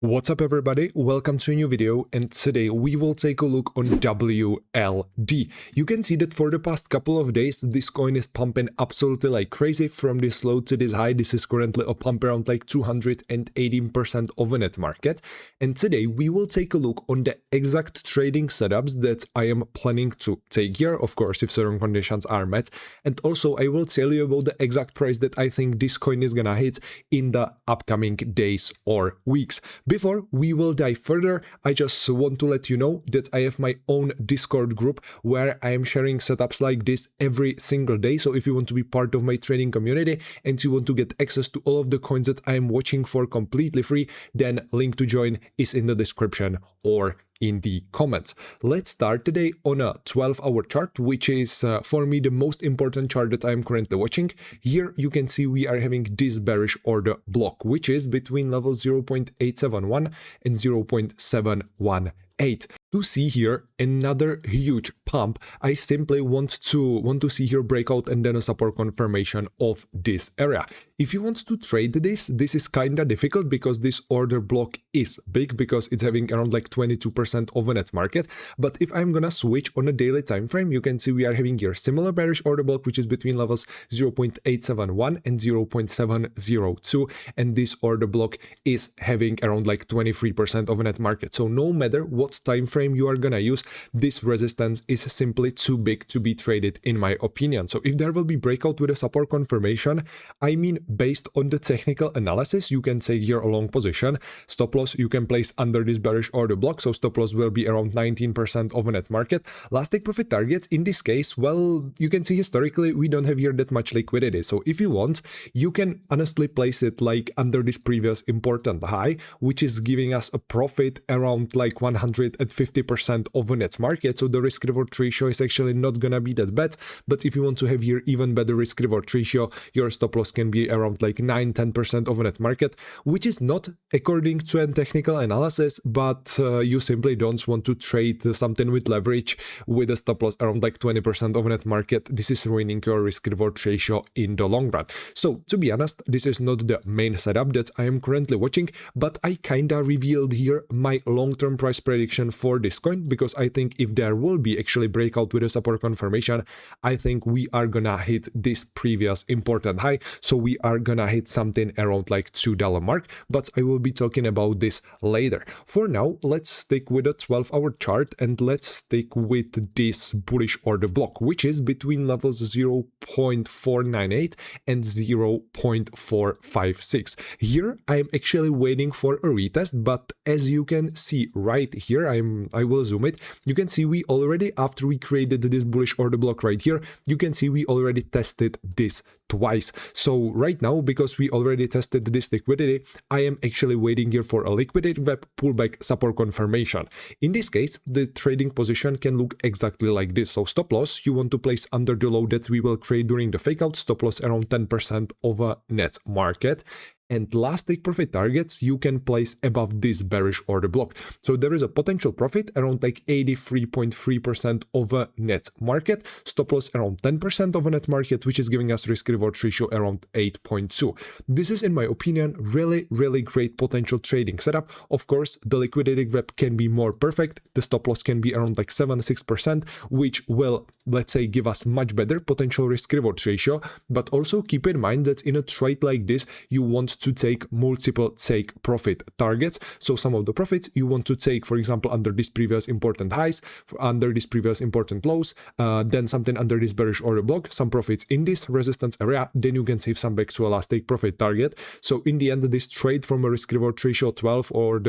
What's up everybody, welcome to a new video, and today we will take a look on WLD. You can see that for the past couple of days this coin is pumping absolutely like crazy from this low to this high. This is currently a pump around like 218% of the net market, and today we will take a look on the exact trading setups that I am planning to take here, of course if certain conditions are met, and also I will tell you about the exact price that I think this coin is gonna hit in the upcoming days or weeks. Before we will dive further, I just want to let you know that I have my own Discord group where I am sharing setups like this every single day. So if you want to be part of my trading community and you want to get access to all of the coins that I am watching for completely free, then link to join is in the description or in the comments. Let's start today on a 12-hour chart, which is for me the most important chart that I am currently watching. Here you can see we are having this bearish order block, which is between levels 0.871 and 0.718. To see here another huge pump, I simply want to see here breakout and then a support confirmation of this area. If you want to trade this is kinda difficult because this order block is big, because it's having around like 22% of a net market. But if I'm gonna switch on a daily time frame, you can see we are having here similar bearish order block, which is between levels 0.871 and 0.702, and this order block is having around like 23% of a net market. So no matter what time frame you are gonna use, this resistance is simply too big to be traded in my opinion. So if there will be breakout with a support confirmation, I mean based on the technical analysis, you can take here a long position. Stop loss you can place under this bearish order block, so stop loss will be around 19% of a net market. Last take profit targets in this case, well, you can see historically we don't have here that much liquidity, so if you want you can honestly place it like under this previous important high, which is giving us a profit around like 150% of a net market. So the risk reward ratio is actually not gonna be that bad. But if you want to have here even better risk reward ratio, your stop loss can be around like 9-10% of a net market, which is not according to a technical analysis, but you simply don't want to trade something with leverage with a stop loss around like 20% of a net market. This is ruining your risk reward ratio in the long run. So to be honest, this is not the main setup that I am currently watching, but I kinda revealed here my long-term price prediction for this coin, because I think if there will be actually breakout with a support confirmation, I think we are gonna hit this previous important high. So we are gonna hit something around like $2 mark, but I will be talking about this later. For now, let's stick with a 12-hour chart and let's stick with this bullish order block, which is between levels 0.498 and 0.456. Here I am actually waiting for a retest, but as you can see right here, I will zoom it. You can see we already, after we created this bullish order block right here, you can see we already tested this twice. So right now, because we already tested this liquidity, I am actually waiting here for a liquidity web pullback support confirmation. In this case, the trading position can look exactly like this. So stop loss you want to place under the low that we will create during the fake out, stop loss around 10% of a net market. And last take profit targets you can place above this bearish order block. So there is a potential profit around like 83.3% of a net market, stop loss around 10% of a net market, which is giving us risk reward ratio around 8.2. This is in my opinion really great potential trading setup. Of course the liquidity grab can be more perfect, the stop loss can be around like 7-6%, which will, let's say, give us much better potential risk reward ratio. But also keep in mind that in a trade like this you want to take multiple take profit targets. So some of the profits you want to take, for example, under this previous important highs, under this previous important lows, then something under this bearish order block, some profits in this resistance area, then you can save some back to a last take profit target. So in the end, this trade from a risk reward ratio 12 or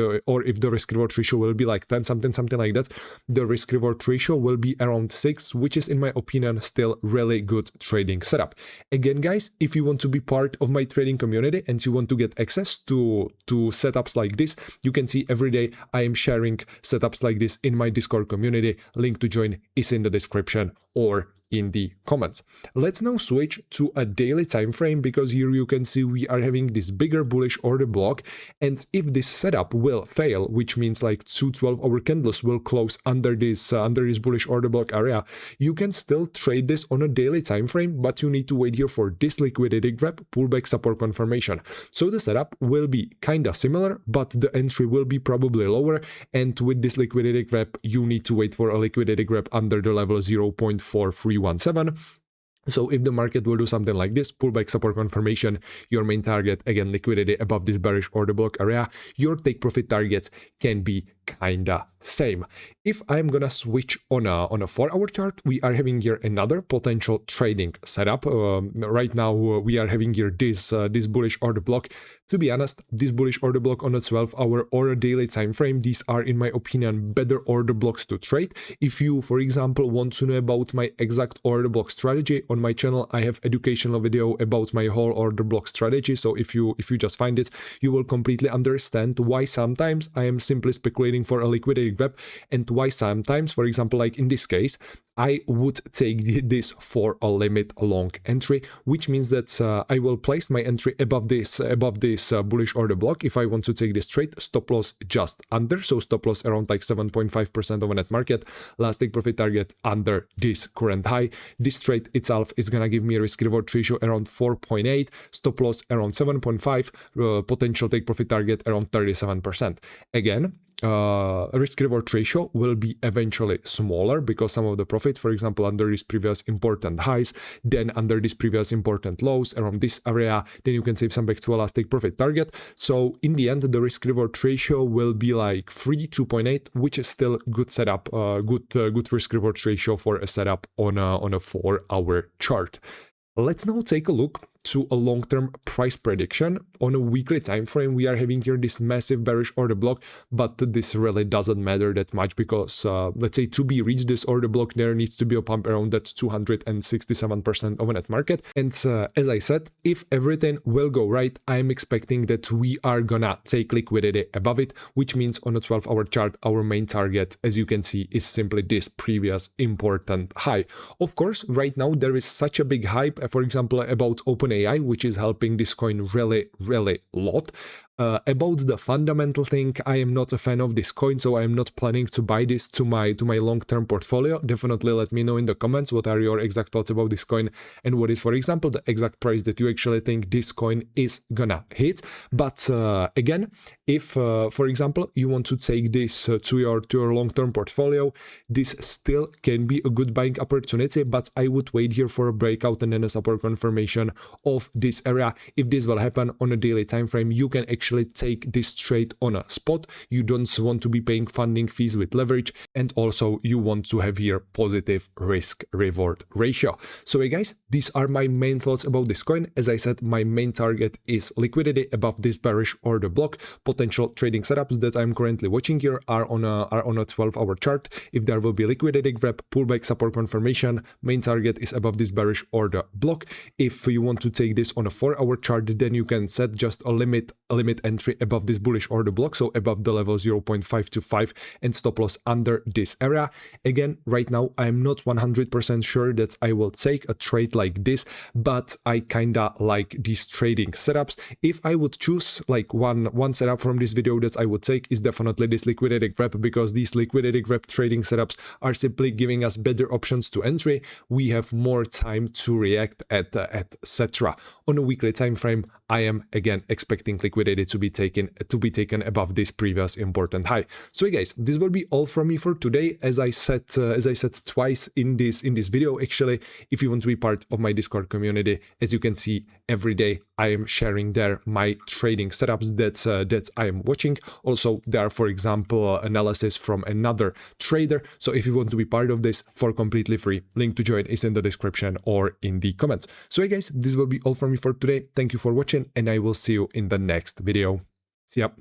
if the risk reward ratio will be like 10 something like that, the risk reward ratio will be around 6, which is in my opinion still really good trading setup. Again guys, if you want to be part of my trading community and you want to get access to setups like this, you can see every day I am sharing setups like this in my Discord community. Link to join is in the description or in the comments. Let's now switch to a daily time frame, because here you can see we are having this bigger bullish order block, and if this setup will fail, which means like 2 12-hour candles will close under this bullish order block area, you can still trade this on a daily time frame, but you need to wait here for this liquidity grab, pullback, support confirmation. So the setup will be kinda similar, but the entry will be probably lower, and with this liquidity grab you need to wait for a liquidity grab under the level 0.4317. So if the market will do something like this, pullback, support confirmation, your main target, again, liquidity above this bearish order block area, your take profit targets can be kinda same. If I'm gonna switch on a 4-hour chart, we are having here another potential trading setup. Right now we are having here this bullish order block. To be honest, this bullish order block on a 12-hour or a daily time frame, these are, in my opinion, better order blocks to trade. If you, for example, want to know about my exact order block strategy, on my channel I have educational video about my whole order block strategy. So if you just find it, you will completely understand why sometimes I am simply speculating for a liquidity grab, and why sometimes, for example, like in this case, I would take this for a limit long entry, which means that I will place my entry above this bullish order block. If I want to take this trade, stop loss just under, so stop loss around like 7.5% of a net market, last take profit target under this current high. This trade itself is gonna give me a risk reward ratio around 4.8, stop loss around 7.5, potential take profit target around 37%. Again, risk reward ratio will be eventually smaller because some of the profit, for example, under these previous important highs, then under these previous important lows around this area, then you can save some back to a last take profit target. So in the end, the risk reward ratio will be like 2.8, which is still good setup, good risk reward ratio for a setup on a 4-hour chart. Let's now take a look to a long-term price prediction. On a weekly time frame, we are having here this massive bearish order block, but this really doesn't matter that much because let's say to be reached this order block, there needs to be a pump around that 267% of a net market. And as I said, if everything will go right, I'm expecting that we are gonna take liquidity above it, which means on a 12-hour chart, our main target, as you can see, is simply this previous important high. Of course, right now there is such a big hype, for example, about OpenAI, which is helping this coin really a lot. About the fundamental thing, I am not a fan of this coin, so I am not planning to buy this to my long-term portfolio. Definitely let me know in the comments what are your exact thoughts about this coin, and what is, for example, the exact price that you actually think this coin is gonna hit. But again, if for example you want to take this to your long-term portfolio, this still can be a good buying opportunity, but I would wait here for a breakout and then a support confirmation of this area. If this will happen on a daily time frame, you can actually take this trade on a spot. You don't want to be paying funding fees with leverage, and also you want to have here positive risk reward ratio. So hey guys, these are my main thoughts about this coin. As I said, my main target is liquidity above this bearish order block. Potential trading setups that I'm currently watching here are on a 12-hour chart. If there will be liquidity grab, pullback, support confirmation, main target is above this bearish order block. If you want to take this on a 4-hour chart, then you can set just a limit entry above this bullish order block, so above the level 0.525, and stop loss under this area. Again, right now I'm not 100% sure that I will take a trade like this, but I kinda like these trading setups. If I would choose like one setup from this video that I would take, is definitely this liquidity grab, because these liquidity grab trading setups are simply giving us better options to entry. We have more time to react at etc. On a weekly time frame, I am again expecting liquidity to be taken above this previous important high. So hey guys, this will be all from me for today. As I said twice in this video, actually, if you want to be part of my Discord community, as you can see, every day I am sharing there my trading setups that I am watching. Also, there are, for example, analysis from another trader. So if you want to be part of this for completely free, link to join is in the description or in the comments. So hey guys, this will be all from me for today. Thank you for watching, and I will see you in the next video. See ya.